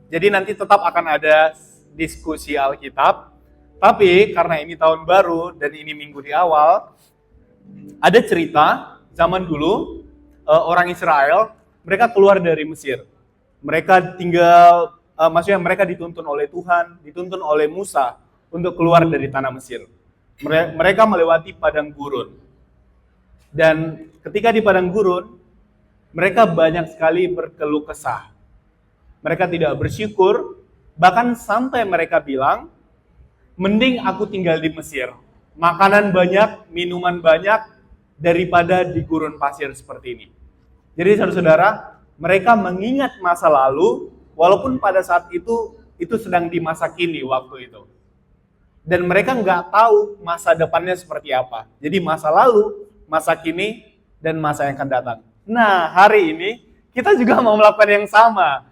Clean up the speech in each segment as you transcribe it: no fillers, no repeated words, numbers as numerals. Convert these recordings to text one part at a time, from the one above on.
Jadi nanti tetap akan ada diskusi Alkitab. Tapi karena ini tahun baru dan ini minggu di awal, ada cerita zaman dulu orang Israel, mereka keluar dari Mesir. Mereka tinggal, maksudnya mereka dituntun oleh Tuhan, dituntun oleh Musa untuk keluar dari tanah Mesir. Mereka melewati padang gurun. Dan ketika di padang gurun, mereka banyak sekali berkeluh kesah. Mereka tidak bersyukur, bahkan sampai mereka bilang, mending aku tinggal di Mesir. Makanan banyak, minuman banyak, daripada di gurun pasir seperti ini. Jadi saudara-saudara, mereka mengingat masa lalu, walaupun pada saat itu sedang di masa kini waktu itu. Dan mereka nggak tahu masa depannya seperti apa. Jadi masa lalu, masa kini, dan masa yang akan datang. Nah, hari ini kita juga mau melakukan yang sama.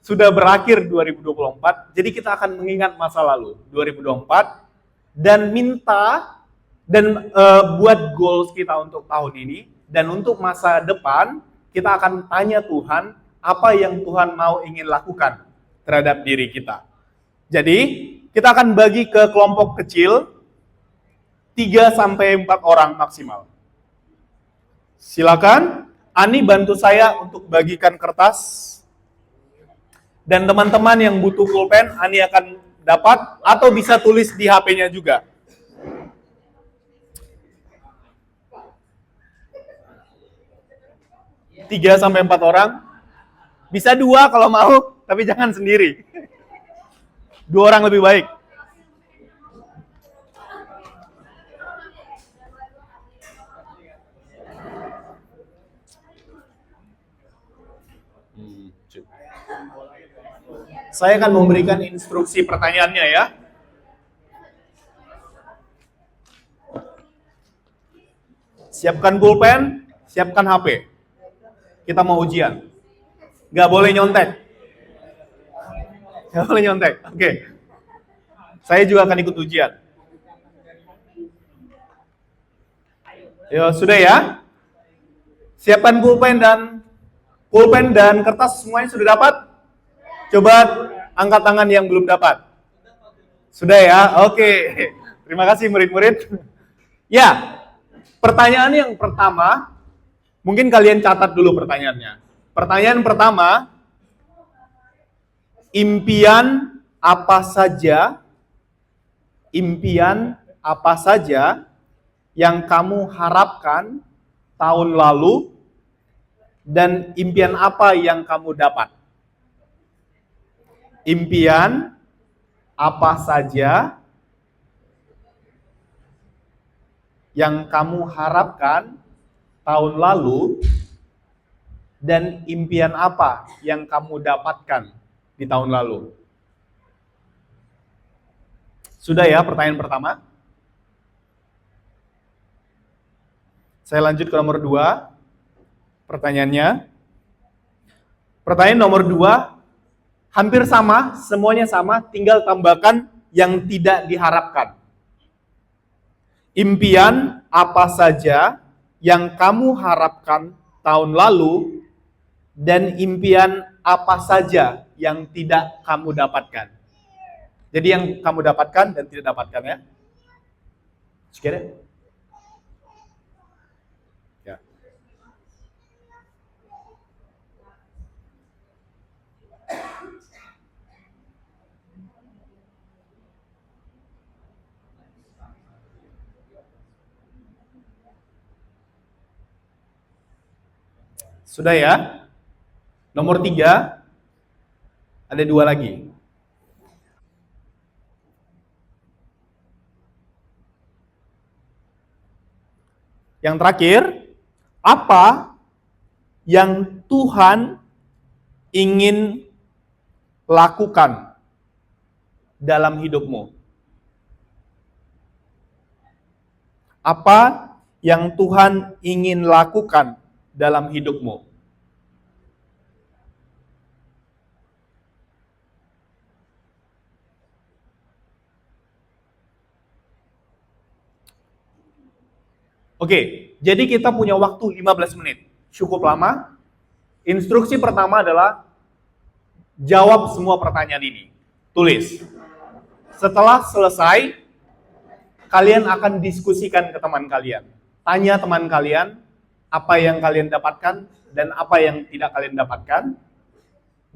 Sudah berakhir 2024, jadi kita akan mengingat masa lalu 2024 dan minta dan buat goals kita untuk tahun ini, dan untuk masa depan kita akan tanya Tuhan apa yang Tuhan mau ingin lakukan terhadap diri kita. Jadi kita akan bagi ke kelompok kecil 3-4 orang maksimal. Silakan Ani bantu saya untuk bagikan kertas. Dan teman-teman yang butuh pulpen, Ani akan dapat, atau bisa tulis di HP-nya juga. Tiga sampai 4 orang. Bisa 2 kalau mau, tapi jangan sendiri. 2 orang lebih baik. Saya akan memberikan instruksi pertanyaannya ya. Siapkan pulpen, siapkan HP. Kita mau ujian. Nggak boleh nyontek. Nggak boleh nyontek. Oke. Saya juga akan ikut ujian. Ya, sudah ya. Siapkan pulpen dan kertas, semuanya sudah dapat? Coba angkat tangan yang belum dapat. Sudah ya? Oke. Terima kasih murid-murid. Ya, pertanyaan yang pertama, mungkin kalian catat dulu pertanyaannya. Pertanyaan pertama, impian apa saja yang kamu harapkan tahun lalu, dan impian apa yang kamu dapat? Impian apa saja yang kamu harapkan tahun lalu, dan impian apa yang kamu dapatkan di tahun lalu? Sudah ya pertanyaan pertama? Saya lanjut ke nomor 2. Pertanyaannya. Pertanyaan nomor 2. Hampir sama, semuanya sama, tinggal tambahkan yang tidak diharapkan. Impian apa saja yang kamu harapkan tahun lalu, dan impian apa saja yang tidak kamu dapatkan. Jadi yang kamu dapatkan dan tidak dapatkan ya. Sekiranya? Ya. Sudah ya? Nomor 3, ada 2 lagi. Yang terakhir, apa yang Tuhan ingin lakukan dalam hidupmu? Apa yang Tuhan ingin lakukan dalam hidupmu? Oke, jadi kita punya waktu 15 menit. Cukup lama. Instruksi pertama adalah Jawab semua pertanyaan ini. Tulis. Setelah selesai, kalian akan diskusikan ke teman kalian. Tanya teman kalian apa yang kalian dapatkan dan apa yang tidak kalian dapatkan,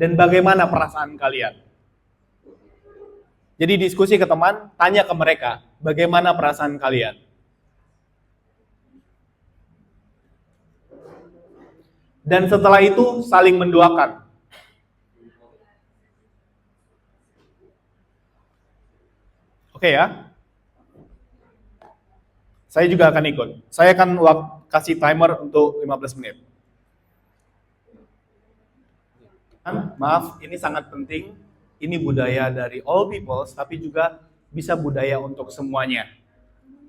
dan bagaimana perasaan kalian. Jadi diskusi ke teman, tanya ke mereka, bagaimana perasaan kalian. Dan setelah itu saling mendoakan. Oke ya? Saya juga akan ikut. Saya akan kasih timer untuk 15 menit. Maaf, ini sangat penting. Ini budaya dari all people, tapi juga bisa budaya untuk semuanya.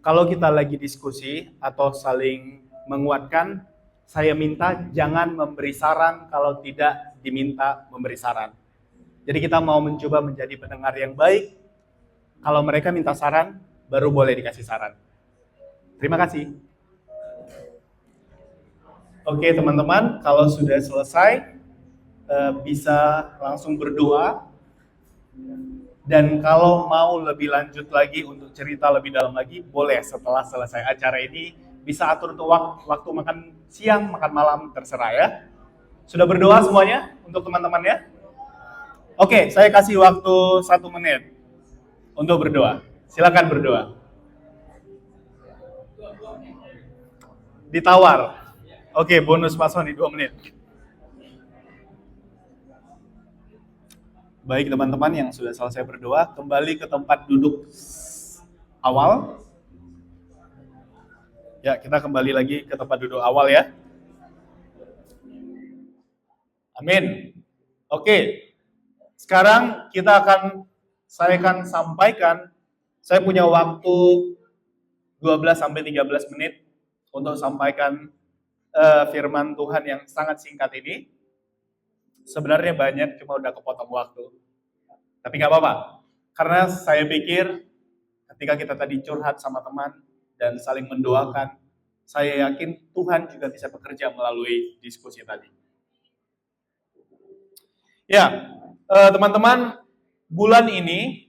Kalau kita lagi diskusi atau saling menguatkan, saya minta jangan memberi saran kalau tidak diminta memberi saran. Jadi kita mau mencoba menjadi pendengar yang baik. Kalau mereka minta saran, baru boleh dikasih saran. Terima kasih. Oke teman-teman, kalau sudah selesai, bisa langsung berdoa. Dan kalau mau lebih lanjut lagi untuk cerita lebih dalam lagi, boleh setelah selesai acara ini, bisa atur untuk waktu makan siang, makan malam, terserah ya. Sudah berdoa semuanya untuk teman-teman ya? Oke, saya kasih waktu 1 menit untuk berdoa. Silakan berdoa. Ditawar. Oke, bonus Pak Sony 2 menit. Baik teman-teman yang sudah selesai berdoa, kembali ke tempat duduk awal. Ya, kita kembali lagi ke tempat duduk awal ya. Amin. Oke. Sekarang saya akan sampaikan, saya punya waktu 12-13 menit untuk sampaikan firman Tuhan yang sangat singkat ini. Sebenarnya banyak, cuma udah kepotong waktu. Tapi nggak apa-apa. Karena saya pikir ketika kita tadi curhat sama teman dan saling mendoakan, saya yakin Tuhan juga bisa bekerja melalui diskusi tadi. Ya, teman-teman, bulan ini,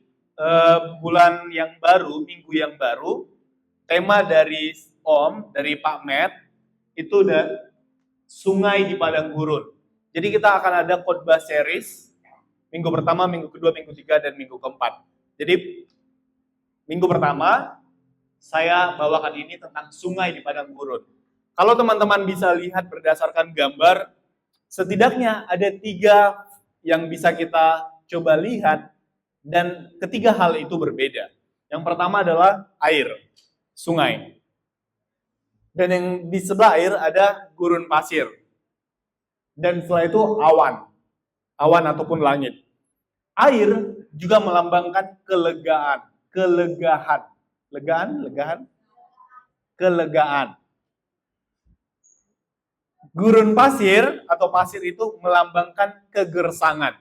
bulan yang baru, minggu yang baru, tema dari dari Pak Matt, itu udah sungai di padang gurun. Jadi kita akan ada khotbah series, minggu pertama, minggu kedua, minggu ketiga, dan minggu keempat. Jadi, minggu pertama, saya bawakan ini tentang sungai di padang gurun. Kalau teman-teman bisa lihat berdasarkan gambar, setidaknya ada 3 yang bisa kita coba lihat, dan ketiga hal itu berbeda. Yang pertama adalah air, sungai. Dan yang di sebelah air ada gurun pasir. Dan setelah itu awan ataupun langit. Air juga melambangkan kelegaan, kelegaan. Gurun pasir atau pasir itu melambangkan kegersangan.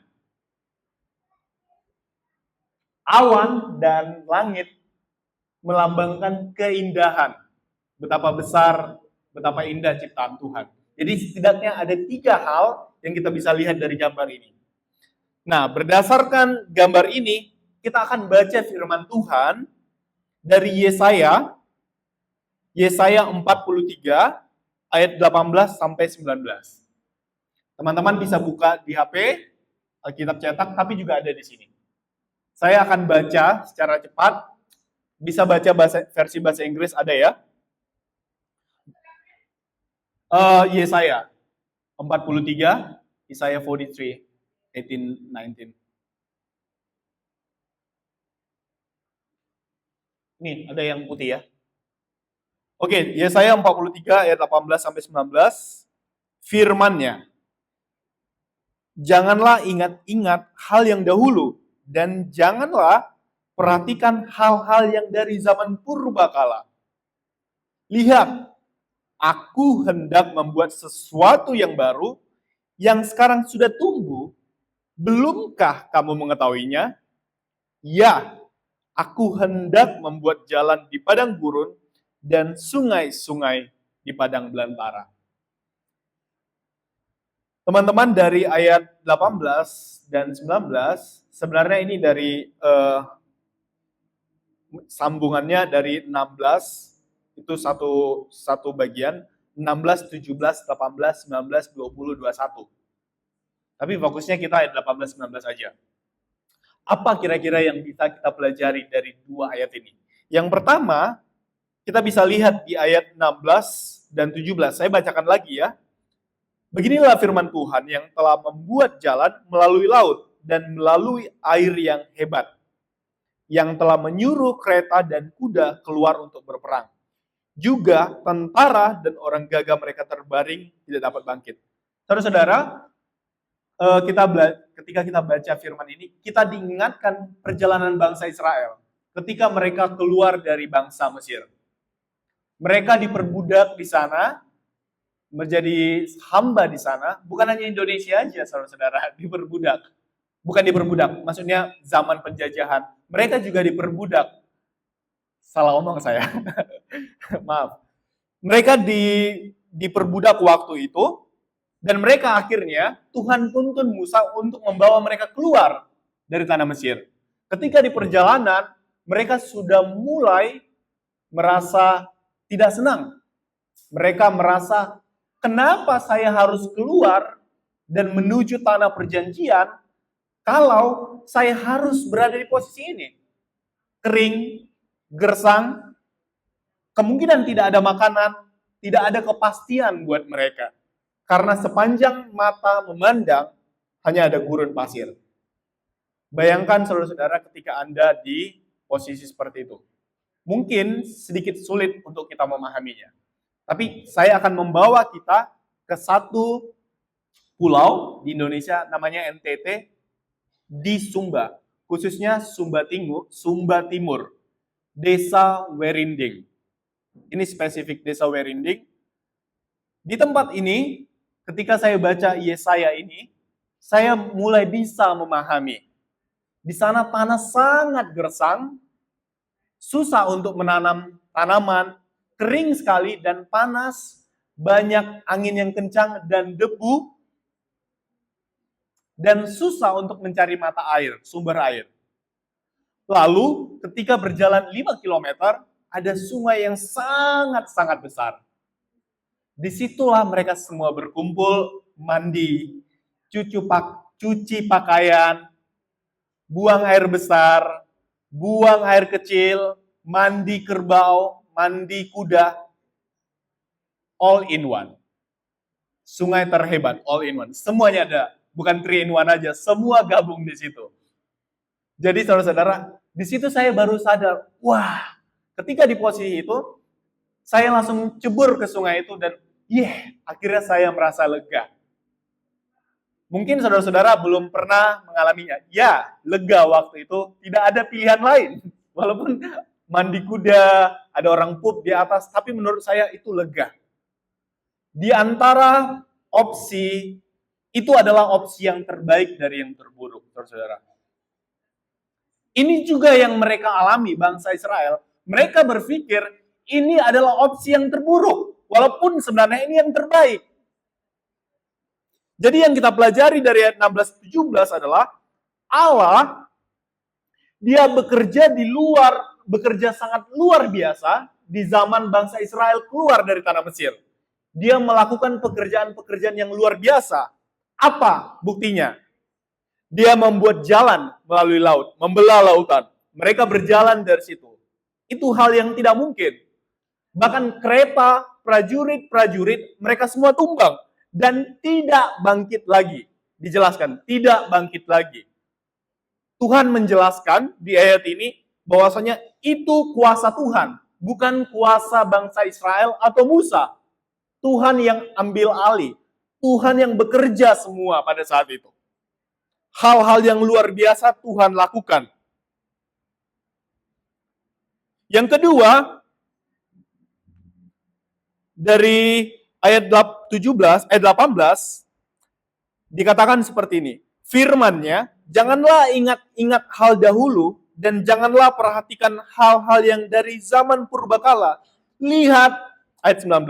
Awan dan langit melambangkan keindahan. Betapa besar, betapa indah ciptaan Tuhan. Jadi setidaknya ada 3 hal yang kita bisa lihat dari gambar ini. Nah, berdasarkan gambar ini, kita akan baca firman Tuhan dari Yesaya 43 ayat 18 sampai 19. Teman-teman bisa buka di HP, Alkitab cetak, tapi juga ada di sini. Saya akan baca secara cepat, bisa baca versi bahasa Inggris ada ya. Yesaya 43, Yesaya 43, 18, 19. Nih, ada yang putih ya. Oke, Yesaya 43 ayat 18 sampai 19. Firman-Nya. Janganlah ingat-ingat hal yang dahulu dan janganlah perhatikan hal-hal yang dari zaman purbakala. Lihat, aku hendak membuat sesuatu yang baru, yang sekarang sudah tumbuh. Belumkah kamu mengetahuinya? Ya, aku hendak membuat jalan di padang gurun dan sungai-sungai di padang belantara. Teman-teman, dari ayat 18 dan 19, sebenarnya ini dari sambungannya dari 16, itu satu bagian, 16, 17, 18, 19, 20, 21. Tapi fokusnya kita ayat 18, 19 aja. Apa kira-kira yang bisa kita pelajari dari dua ayat ini? Yang pertama, kita bisa lihat di ayat 16 dan 17. Saya bacakan lagi ya. Beginilah firman Tuhan yang telah membuat jalan melalui laut dan melalui air yang hebat, yang telah menyuruh kereta dan kuda keluar untuk berperang. Juga tentara dan orang gagah mereka terbaring tidak dapat bangkit. Saudara-saudara, ketika kita baca firman ini, kita diingatkan perjalanan bangsa Israel ketika mereka keluar dari bangsa Mesir. Mereka diperbudak di sana, menjadi hamba di sana, bukan hanya Indonesia aja, saudara-saudara, diperbudak. Bukan diperbudak, maksudnya zaman penjajahan. Mereka juga diperbudak. Salah omong saya. Maaf. Mereka diperbudak waktu itu, dan mereka akhirnya, Tuhan tuntun Musa untuk membawa mereka keluar dari tanah Mesir. Ketika di perjalanan, mereka sudah mulai merasa tidak senang. Mereka merasa, kenapa saya harus keluar dan menuju tanah perjanjian kalau saya harus berada di posisi ini? Kering, gersang, kemungkinan tidak ada makanan, tidak ada kepastian buat mereka. Karena sepanjang mata memandang, hanya ada gurun pasir. Bayangkan saudara-saudara ketika Anda di posisi seperti itu. Mungkin sedikit sulit untuk kita memahaminya. Tapi saya akan membawa kita ke satu pulau di Indonesia namanya NTT di Sumba. Khususnya Sumba Timur. Desa Werinding. Ini spesifik Desa Werinding. Di tempat ini, ketika saya baca Yesaya ini, saya mulai bisa memahami. Di sana tanah sangat gersang, susah untuk menanam tanaman, kering sekali dan panas, banyak angin yang kencang dan debu, dan susah untuk mencari mata air, sumber air. Lalu ketika berjalan 5 km, ada sungai yang sangat-sangat besar. Disitulah mereka semua berkumpul, mandi, cuci pakaian, buang air besar, buang air kecil, mandi kerbau, mandi kuda, all in one. Sungai terhebat, all in one. Semuanya ada, bukan 3 in 1 aja, semua gabung di situ. Jadi saudara-saudara, di situ saya baru sadar, wah, ketika di posisi itu, saya langsung cebur ke sungai itu dan akhirnya saya merasa lega. Mungkin saudara-saudara belum pernah mengalaminya. Ya, lega waktu itu, tidak ada pilihan lain. Walaupun mandi kuda, ada orang pup di atas, tapi menurut saya itu lega. Di antara opsi, itu adalah opsi yang terbaik dari yang terburuk, saudara-saudara. Ini juga yang mereka alami, bangsa Israel. Mereka berpikir ini adalah opsi yang terburuk, walaupun sebenarnya ini yang terbaik. Jadi yang kita pelajari dari ayat 16-17 adalah Allah, dia bekerja bekerja sangat luar biasa di zaman bangsa Israel keluar dari tanah Mesir. Dia melakukan pekerjaan-pekerjaan yang luar biasa. Apa buktinya? Dia membuat jalan melalui laut, membelah lautan. Mereka berjalan dari situ. Itu hal yang tidak mungkin. Bahkan kereta, prajurit, mereka semua tumbang. Dan tidak bangkit lagi. Dijelaskan, tidak bangkit lagi. Tuhan menjelaskan di ayat ini bahwasanya itu kuasa Tuhan, bukan kuasa bangsa Israel atau Musa. Tuhan yang ambil alih, Tuhan yang bekerja semua pada saat itu. Hal-hal yang luar biasa Tuhan lakukan. Yang kedua, dari ayat 18 dikatakan seperti ini. Firman-Nya, janganlah ingat-ingat hal dahulu dan janganlah perhatikan hal-hal yang dari zaman purbakala. Lihat ayat 19,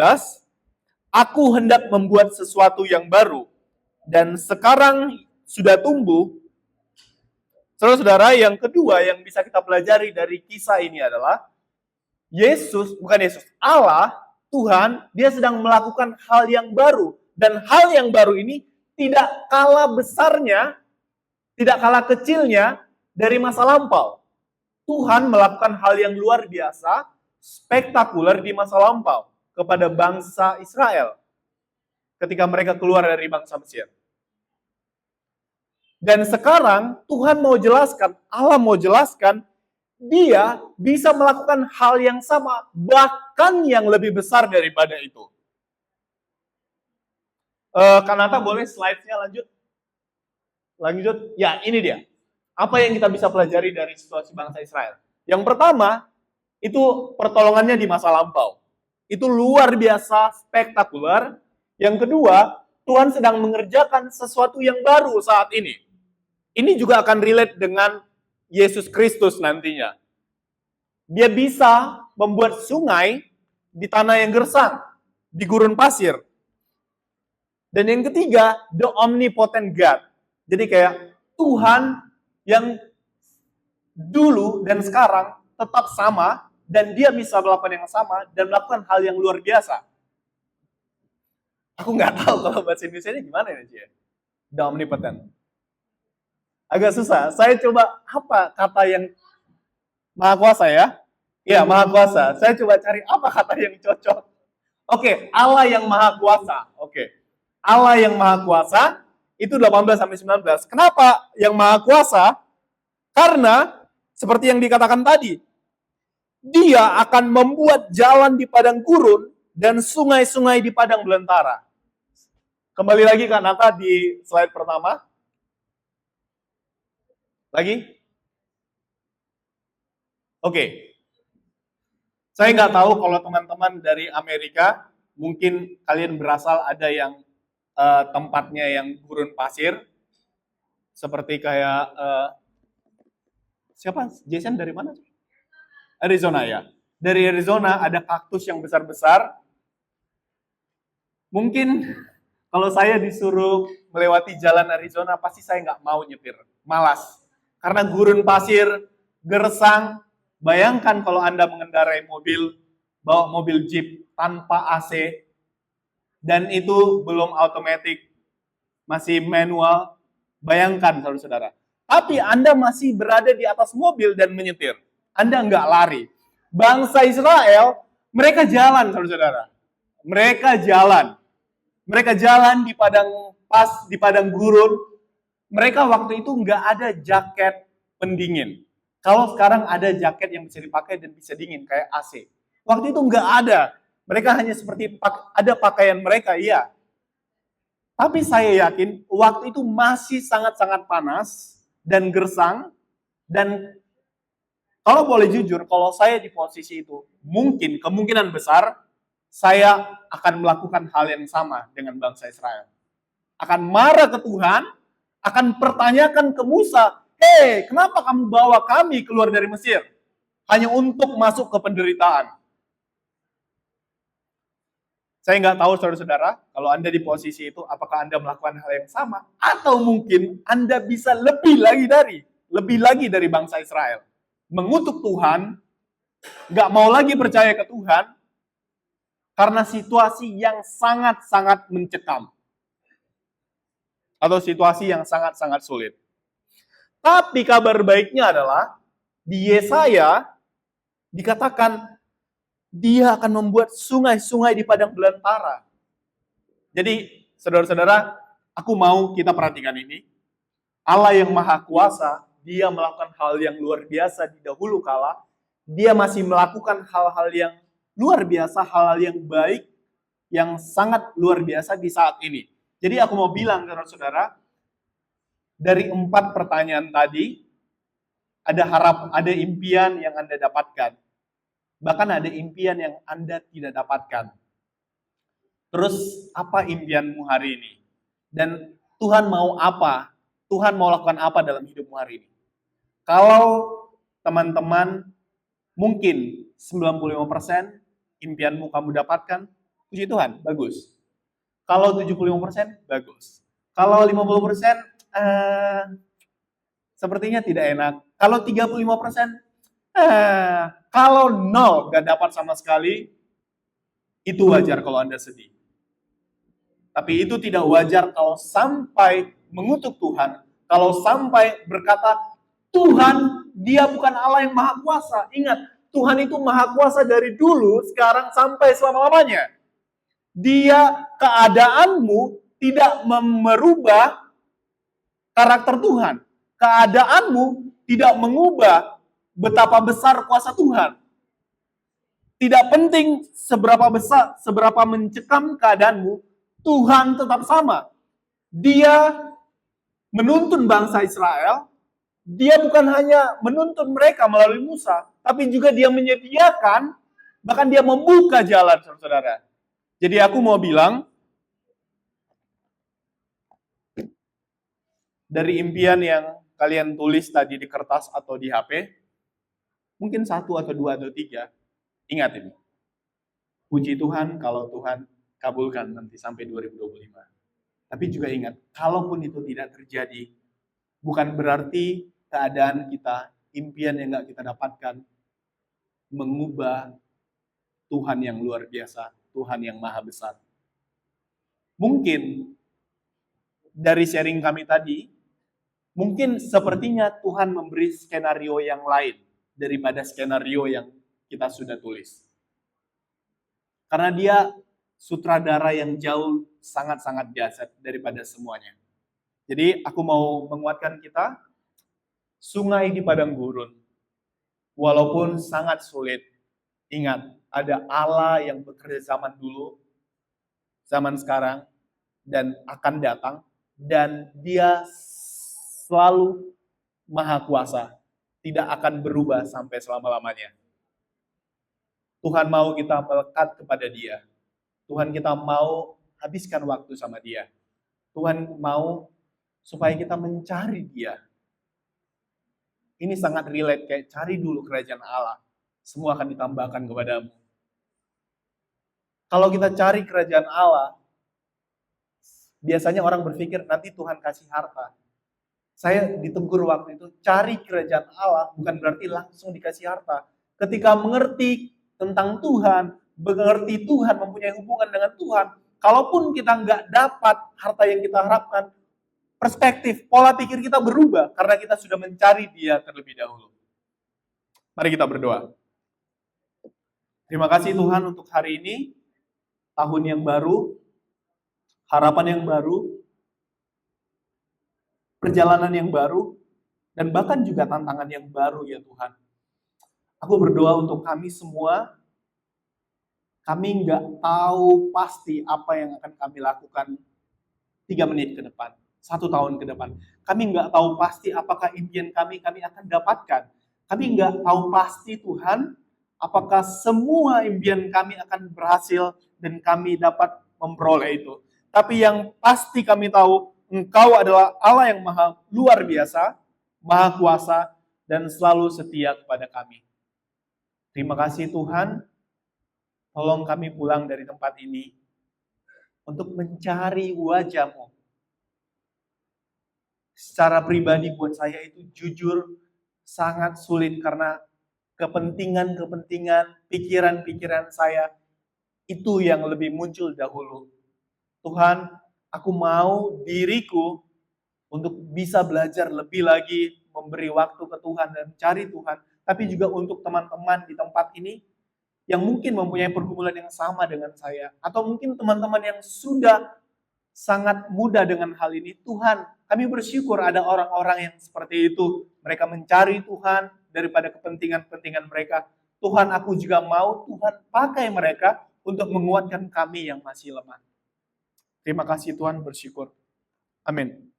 aku hendak membuat sesuatu yang baru. dan sekarang sudah tumbuh. Saudara-saudara, yang kedua yang bisa kita pelajari dari kisah ini adalah Allah, Tuhan, dia sedang melakukan hal yang baru. Dan hal yang baru ini tidak kalah besarnya, tidak kalah kecilnya dari masa lampau. Tuhan melakukan hal yang luar biasa, spektakuler di masa lampau kepada bangsa Israel ketika mereka keluar dari bangsa Mesir. Dan sekarang Tuhan mau jelaskan, Allah mau jelaskan, dia bisa melakukan hal yang sama, bahkan yang lebih besar daripada itu. Kanata boleh slide-nya lanjut? Lanjut, ya ini dia. Apa yang kita bisa pelajari dari situasi bangsa Israel? Yang pertama, itu pertolongannya di masa lampau. Itu luar biasa, spektakuler. Yang kedua, Tuhan sedang mengerjakan sesuatu yang baru saat ini. Ini juga akan relate dengan Yesus Kristus nantinya. Dia bisa membuat sungai di tanah yang gersang, di gurun pasir. Dan yang ketiga, the omnipotent God. Jadi kayak Tuhan yang dulu dan sekarang tetap sama, dan dia bisa melakukan yang sama, dan melakukan hal yang luar biasa. Aku nggak tahu kalau bahasa Indonesia-nya gimana ya, Cie? The omnipotent. Agak susah. Saya coba apa kata yang maha kuasa ya? Ya, maha kuasa. Saya coba cari apa kata yang cocok. Oke, Allah yang maha kuasa. Oke. Allah yang maha kuasa itu 18 sampai 19. Kenapa yang maha kuasa? Karena seperti yang dikatakan tadi, dia akan membuat jalan di padang gurun dan sungai-sungai di padang belantara. Kembali lagi Kak Nata di slide pertama. Lagi? Oke. Saya nggak tahu kalau teman-teman dari Amerika, mungkin kalian berasal ada yang tempatnya yang gurun pasir, seperti kayak siapa? Jason dari mana? Arizona ya. Dari Arizona ada kaktus yang besar-besar. Mungkin kalau saya disuruh melewati jalan Arizona, pasti saya nggak mau nyetir. Malas. Karena gurun pasir, gersang. Bayangkan kalau Anda mengendarai mobil, bawa mobil Jeep tanpa AC, dan itu belum otomatis, masih manual. Bayangkan, saudara-saudara. Tapi Anda masih berada di atas mobil dan menyetir. Anda nggak lari. Bangsa Israel, mereka jalan, saudara-saudara. Mereka jalan. Mereka jalan di padang gurun. Mereka waktu itu nggak ada jaket pendingin. Kalau sekarang ada jaket yang bisa dipakai dan bisa dingin, kayak AC. Waktu itu nggak ada. Mereka hanya seperti ada pakaian mereka, iya. Tapi saya yakin waktu itu masih sangat-sangat panas dan gersang. Dan kalau boleh jujur, kalau saya di posisi itu, mungkin kemungkinan besar saya akan melakukan hal yang sama dengan bangsa Israel. Akan marah ke Tuhan, akan pertanyakan ke Musa, "Hei, kenapa kamu bawa kami keluar dari Mesir? Hanya untuk masuk ke penderitaan." Saya nggak tahu saudara-saudara, kalau Anda di posisi itu, apakah Anda melakukan hal yang sama? Atau mungkin Anda bisa lebih lagi dari bangsa Israel. Mengutuk Tuhan, nggak mau lagi percaya ke Tuhan, karena situasi yang sangat-sangat mencekam. Atau situasi yang sangat-sangat sulit. Tapi kabar baiknya adalah, di Yesaya dikatakan, dia akan membuat sungai-sungai di padang belantara. Jadi, saudara-saudara, aku mau kita perhatikan ini. Allah yang maha kuasa, dia melakukan hal yang luar biasa di dahulu kala. Dia masih melakukan hal-hal yang luar biasa, hal-hal yang baik, yang sangat luar biasa di saat ini. Jadi aku mau bilang, saudara-saudara, dari 4 pertanyaan tadi, ada impian yang Anda dapatkan. Bahkan ada impian yang Anda tidak dapatkan. Terus, apa impianmu hari ini? Dan Tuhan mau apa? Tuhan mau lakukan apa dalam hidupmu hari ini? Kalau teman-teman mungkin 95% impianmu kamu dapatkan, puji Tuhan, bagus. Kalau 75%, bagus. Kalau 50%, sepertinya tidak enak. Kalau 35%, kalau 0 gak dapat sama sekali, itu wajar kalau Anda sedih. Tapi itu tidak wajar kalau sampai mengutuk Tuhan, kalau sampai berkata, Tuhan, dia bukan Allah yang maha kuasa. Ingat, Tuhan itu maha kuasa dari dulu, sekarang sampai selama-lamanya. Dia, keadaanmu tidak merubah karakter Tuhan. Keadaanmu tidak mengubah betapa besar kuasa Tuhan. Tidak penting seberapa besar, seberapa mencekam keadaanmu, Tuhan tetap sama. Dia menuntun bangsa Israel, dia bukan hanya menuntun mereka melalui Musa, tapi juga dia menyediakan, bahkan dia membuka jalan, saudara. Jadi aku mau bilang, dari impian yang kalian tulis tadi di kertas atau di HP, mungkin 1 atau 2 atau 3, ingat ini. Puji Tuhan kalau Tuhan kabulkan nanti sampai 2025. Tapi juga ingat, kalaupun itu tidak terjadi, bukan berarti keadaan kita, impian yang gak kita dapatkan, mengubah Tuhan yang luar biasa, Tuhan yang maha besar. Mungkin dari sharing kami tadi, mungkin sepertinya Tuhan memberi skenario yang lain daripada skenario yang kita sudah tulis. Karena dia sutradara yang jauh sangat-sangat dahsyat daripada semuanya. Jadi aku mau menguatkan kita, sungai di padang gurun, walaupun sangat sulit, ingat, ada Allah yang bekerja zaman dulu, zaman sekarang, dan akan datang, dan dia selalu maha kuasa, tidak akan berubah sampai selama-lamanya. Tuhan mau kita melekat kepada dia. Tuhan kita mau habiskan waktu sama dia. Tuhan mau supaya kita mencari dia. Ini sangat relate, kayak cari dulu kerajaan Allah. Semua akan ditambahkan kepadamu. Kalau kita cari kerajaan Allah, biasanya orang berpikir nanti Tuhan kasih harta. Saya ditegur waktu itu, cari kerajaan Allah bukan berarti langsung dikasih harta. Ketika mengerti tentang Tuhan, mengerti Tuhan, mempunyai hubungan dengan Tuhan, kalaupun kita nggak dapat harta yang kita harapkan, perspektif, pola pikir kita berubah karena kita sudah mencari Dia terlebih dahulu. Mari kita berdoa. Terima kasih Tuhan untuk hari ini, tahun yang baru, harapan yang baru, perjalanan yang baru, dan bahkan juga tantangan yang baru ya Tuhan. Aku berdoa untuk kami semua, kami nggak tahu pasti apa yang akan kami lakukan 3 menit ke depan, 1 tahun ke depan. Kami nggak tahu pasti apakah impian kami akan dapatkan. Kami nggak tahu pasti Tuhan, apakah semua impian kami akan berhasil dan kami dapat memperoleh itu. Tapi yang pasti kami tahu, Engkau adalah Allah yang maha luar biasa, maha kuasa, dan selalu setia kepada kami. Terima kasih Tuhan, tolong kami pulang dari tempat ini untuk mencari wajah-Mu. Secara pribadi buat saya itu jujur sangat sulit karena kepentingan-kepentingan, pikiran-pikiran saya itu yang lebih muncul dahulu. Tuhan, aku mau diriku untuk bisa belajar lebih lagi, memberi waktu ke Tuhan dan mencari Tuhan. Tapi juga untuk teman-teman di tempat ini yang mungkin mempunyai pergumulan yang sama dengan saya. Atau mungkin teman-teman yang sudah sangat muda dengan hal ini. Tuhan, kami bersyukur ada orang-orang yang seperti itu. Mereka mencari Tuhan daripada kepentingan-kepentingan mereka. Tuhan, aku juga mau Tuhan pakai mereka untuk menguatkan kami yang masih lemah. Terima kasih Tuhan, bersyukur. Amin.